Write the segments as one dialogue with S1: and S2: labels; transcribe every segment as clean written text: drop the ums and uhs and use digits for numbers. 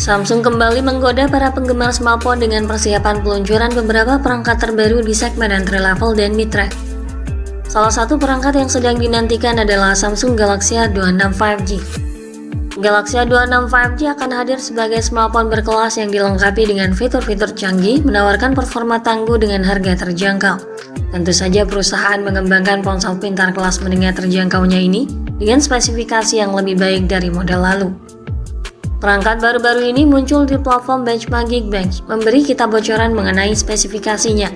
S1: Samsung kembali menggoda para penggemar smartphone dengan persiapan peluncuran beberapa perangkat terbaru di segmen entry level dan mid-range. Salah satu perangkat yang sedang dinantikan adalah Samsung Galaxy A26 5G. Galaxy A26 5G akan hadir sebagai smartphone berkelas yang dilengkapi dengan fitur-fitur canggih, menawarkan performa tangguh dengan harga terjangkau. Tentu saja perusahaan mengembangkan ponsel pintar kelas menengah terjangkaunya ini dengan spesifikasi yang lebih baik dari model lalu. Perangkat baru-baru ini muncul di platform benchmark Geekbench, memberi kita bocoran mengenai spesifikasinya.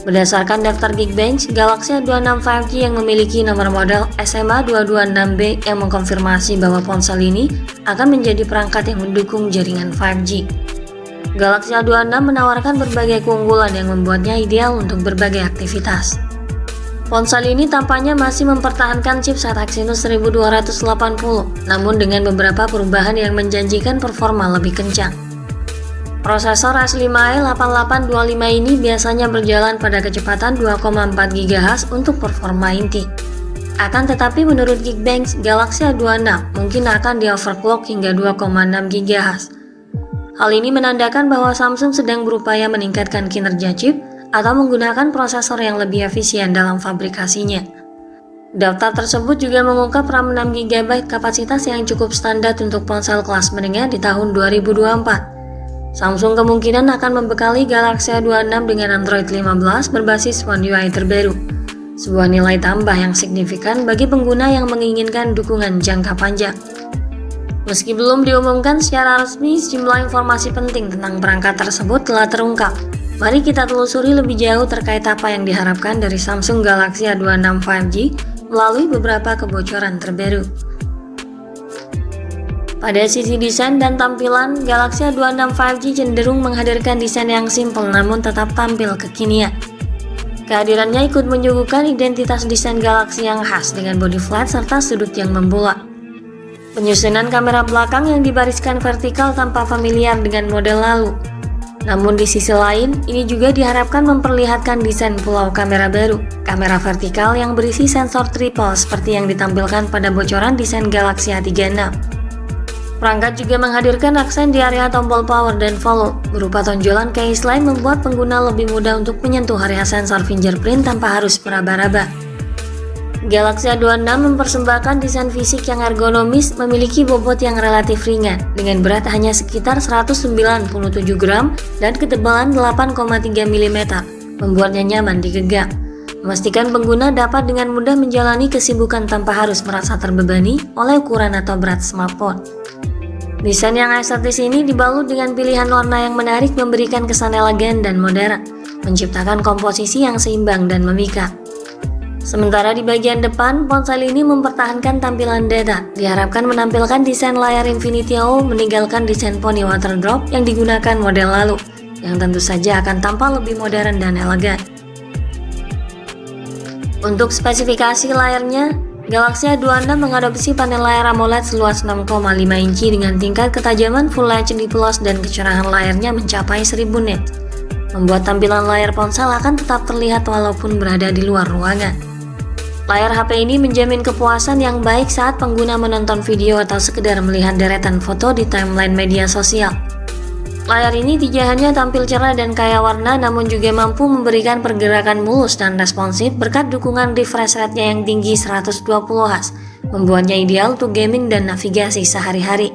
S1: Berdasarkan daftar Geekbench, Galaxy A26 5G yang memiliki nomor model SMA226B yang mengkonfirmasi bahwa ponsel ini akan menjadi perangkat yang mendukung jaringan 5G. Galaxy A26 menawarkan berbagai keunggulan yang membuatnya ideal untuk berbagai aktivitas. Ponsel ini tampaknya masih mempertahankan chipset Exynos 1280, namun dengan beberapa perubahan yang menjanjikan performa lebih kencang. Prosesor S5i 8825 ini biasanya berjalan pada kecepatan 2,4 GHz untuk performa inti. Akan tetapi menurut Geekbench, Galaxy A26 mungkin akan di-overclock hingga 2,6 GHz. Hal ini menandakan bahwa Samsung sedang berupaya meningkatkan kinerja chip atau menggunakan prosesor yang lebih efisien dalam fabrikasinya. Daftar tersebut juga mengungkap RAM 6GB kapasitas yang cukup standar untuk ponsel kelas menengah di tahun 2024. Samsung kemungkinan akan membekali Galaxy A26 dengan Android 15 berbasis One UI terbaru, sebuah nilai tambah yang signifikan bagi pengguna yang menginginkan dukungan jangka panjang. Meski belum diumumkan secara resmi, sejumlah informasi penting tentang perangkat tersebut telah terungkap. Mari kita telusuri lebih jauh terkait apa yang diharapkan dari Samsung Galaxy A26 5G melalui beberapa kebocoran terbaru. Pada sisi desain dan tampilan, Galaxy A26 5G cenderung menghadirkan desain yang simpel namun tetap tampil kekinian. Kehadirannya ikut menyuguhkan identitas desain Galaxy yang khas dengan bodi flat serta sudut yang membulat. Penyusunan kamera belakang yang dibariskan vertikal tampak familiar dengan model lalu. Namun di sisi lain, ini juga diharapkan memperlihatkan desain pulau kamera baru, kamera vertikal yang berisi sensor triple seperti yang ditampilkan pada bocoran desain Galaxy A36. Perangkat juga menghadirkan aksen di area tombol power dan volume, berupa tonjolan case lain membuat pengguna lebih mudah untuk menyentuh area sensor fingerprint tanpa harus meraba-raba. Galaxy A26 mempersembahkan desain fisik yang ergonomis, memiliki bobot yang relatif ringan, dengan berat hanya sekitar 197 gram dan ketebalan 8,3 mm, membuatnya nyaman digenggam. Memastikan pengguna dapat dengan mudah menjalani kesibukan tanpa harus merasa terbebani oleh ukuran atau berat smartphone. Desain yang estetis ini dibalut dengan pilihan warna yang menarik memberikan kesan elegan dan modern, menciptakan komposisi yang seimbang dan memikat. Sementara di bagian depan, ponsel ini mempertahankan tampilan datar, diharapkan menampilkan desain layar Infinity O meninggalkan desain Pony Water Drop yang digunakan model lalu, yang tentu saja akan tampak lebih modern dan elegan. Untuk spesifikasi layarnya, Galaxy A26 mengadopsi panel layar AMOLED seluas 6,5 inci dengan tingkat ketajaman Full HD Plus dan kecerahan layarnya mencapai 1000 nits, membuat tampilan layar ponsel akan tetap terlihat walaupun berada di luar ruangan. Layar HP ini menjamin kepuasan yang baik saat pengguna menonton video atau sekedar melihat deretan foto di timeline media sosial. Layar ini tidak hanya tampil cerah dan kaya warna, namun juga mampu memberikan pergerakan mulus dan responsif berkat dukungan refresh rate-nya yang tinggi 120 Hz, membuatnya ideal untuk gaming dan navigasi sehari-hari.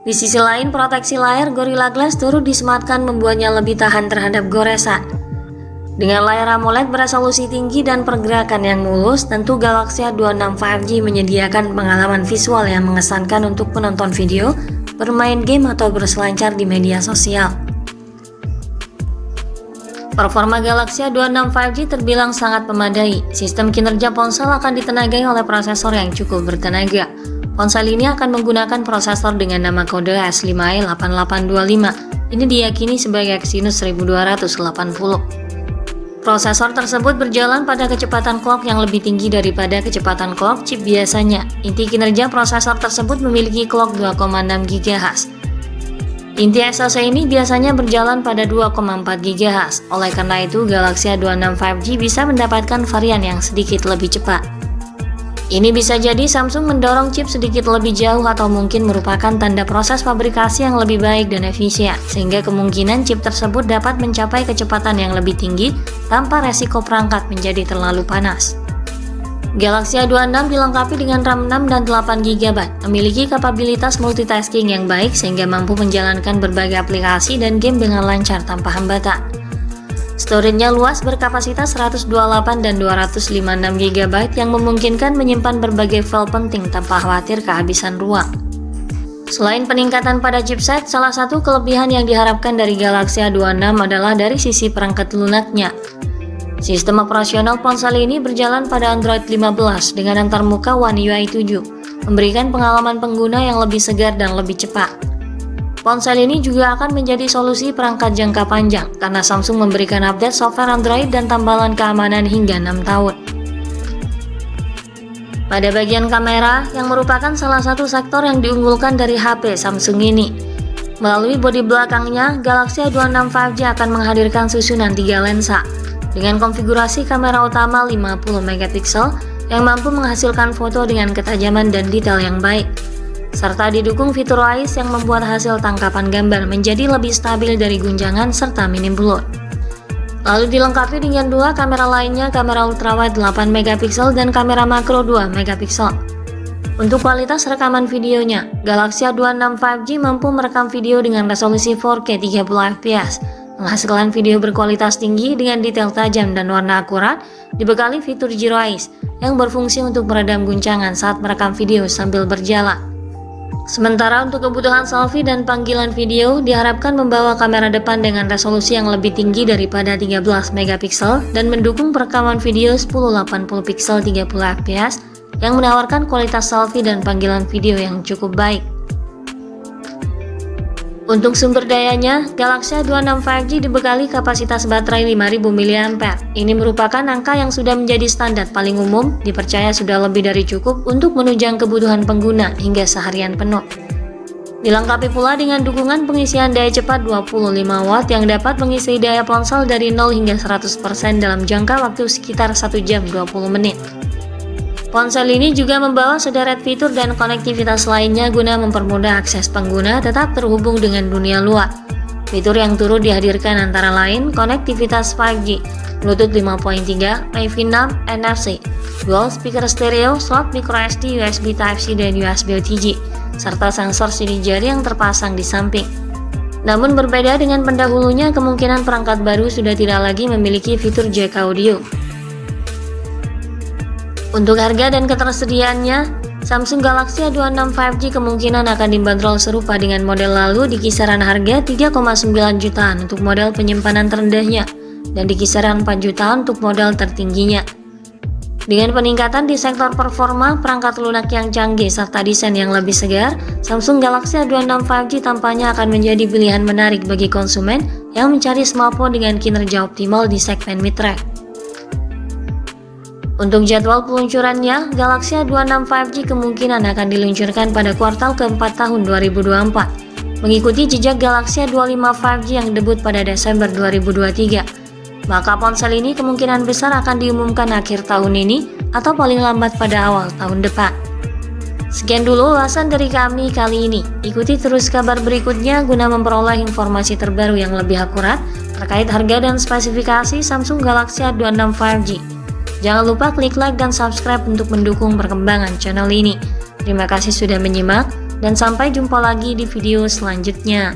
S1: Di sisi lain, proteksi layar Gorilla Glass turut disematkan membuatnya lebih tahan terhadap goresan. Dengan layar AMOLED beresolusi tinggi dan pergerakan yang mulus, tentu Galaxy A26 5G menyediakan pengalaman visual yang mengesankan untuk penonton video, bermain game atau berselancar di media sosial. Performa Galaxy A26 5G terbilang sangat memadai. Sistem kinerja ponsel akan ditenagai oleh prosesor yang cukup bertenaga. Ponsel ini akan menggunakan prosesor dengan nama kode S5i 8825. Ini diyakini sebagai Exynos 1280. Prosesor tersebut berjalan pada kecepatan clock yang lebih tinggi daripada kecepatan clock chip biasanya. Inti kinerja prosesor tersebut memiliki clock 2,6 GHz. Inti SoC ini biasanya berjalan pada 2,4 GHz. Oleh karena itu, Galaxy A26 5G bisa mendapatkan varian yang sedikit lebih cepat. Ini bisa jadi Samsung mendorong chip sedikit lebih jauh atau mungkin merupakan tanda proses fabrikasi yang lebih baik dan efisien, sehingga kemungkinan chip tersebut dapat mencapai kecepatan yang lebih tinggi tanpa resiko perangkat menjadi terlalu panas. Galaxy A26 dilengkapi dengan RAM 6 dan 8 GB, memiliki kapabilitas multitasking yang baik sehingga mampu menjalankan berbagai aplikasi dan game dengan lancar tanpa hambatan. Storage-nya luas berkapasitas 128 dan 256 GB yang memungkinkan menyimpan berbagai file penting tanpa khawatir kehabisan ruang. Selain peningkatan pada chipset, salah satu kelebihan yang diharapkan dari Galaxy A26 adalah dari sisi perangkat lunaknya. Sistem operasional ponsel ini berjalan pada Android 15 dengan antarmuka One UI 7, memberikan pengalaman pengguna yang lebih segar dan lebih cepat. Ponsel ini juga akan menjadi solusi perangkat jangka panjang karena Samsung memberikan update software Android dan tambalan keamanan hingga 6 tahun. Pada bagian kamera, yang merupakan salah satu sektor yang diunggulkan dari HP Samsung ini, melalui bodi belakangnya, Galaxy A26 5G akan menghadirkan susunan 3 lensa dengan konfigurasi kamera utama 50 MP yang mampu menghasilkan foto dengan ketajaman dan detail yang baik, serta didukung fitur Eyes yang membuat hasil tangkapan gambar menjadi lebih stabil dari guncangan serta minim blur. Lalu dilengkapi dengan dua kamera lainnya, kamera ultrawide 8 MP dan kamera makro 2 MP. Untuk kualitas rekaman videonya, Galaxy A26 5G mampu merekam video dengan resolusi 4K 30fps, menghasilkan video berkualitas tinggi dengan detail tajam dan warna akurat, dibekali fitur Zero Eyes yang berfungsi untuk meredam guncangan saat merekam video sambil berjalan. Sementara untuk kebutuhan selfie dan panggilan video diharapkan membawa kamera depan dengan resolusi yang lebih tinggi daripada 13 MP dan mendukung perekaman video 1080 pixel 30fps yang menawarkan kualitas selfie dan panggilan video yang cukup baik. Untuk sumber dayanya, Galaxy A26 5G dibekali kapasitas baterai 5000 mAh. Ini merupakan angka yang sudah menjadi standar paling umum, dipercaya sudah lebih dari cukup untuk menunjang kebutuhan pengguna hingga seharian penuh. Dilengkapi pula dengan dukungan pengisian daya cepat 25 Watt yang dapat mengisi daya ponsel dari 0 hingga 100% dalam jangka waktu sekitar 1 jam 20 menit. Ponsel ini juga membawa sederet fitur dan konektivitas lainnya guna mempermudah akses pengguna tetap terhubung dengan dunia luar. Fitur yang turut dihadirkan antara lain konektivitas 5G, Bluetooth 5.3, MiFi 6, NFC, dual speaker stereo, slot microSD, USB Type-C dan USB OTG, serta sensor sidik jari yang terpasang di samping. Namun berbeda dengan pendahulunya, kemungkinan perangkat baru sudah tidak lagi memiliki fitur jack audio. Untuk harga dan ketersediaannya, Samsung Galaxy A26 5G kemungkinan akan dibanderol serupa dengan model lalu di kisaran harga 3,9 jutaan untuk model penyimpanan terendahnya dan di kisaran 4 jutaan untuk model tertingginya. Dengan peningkatan di sektor performa, perangkat lunak yang canggih serta desain yang lebih segar, Samsung Galaxy A26 5G tampaknya akan menjadi pilihan menarik bagi konsumen yang mencari smartphone dengan kinerja optimal di segmen mid-range. Untuk jadwal peluncurannya, Galaxy A26 5G kemungkinan akan diluncurkan pada kuartal keempat tahun 2024, mengikuti jejak Galaxy A25 5G yang debut pada Desember 2023. Maka ponsel ini kemungkinan besar akan diumumkan akhir tahun ini atau paling lambat pada awal tahun depan. Sekian dulu ulasan dari kami kali ini. Ikuti terus kabar berikutnya guna memperoleh informasi terbaru yang lebih akurat terkait harga dan spesifikasi Samsung Galaxy A26 5G. Jangan lupa klik like dan subscribe untuk mendukung perkembangan channel ini. Terima kasih sudah menyimak dan sampai jumpa lagi di video selanjutnya.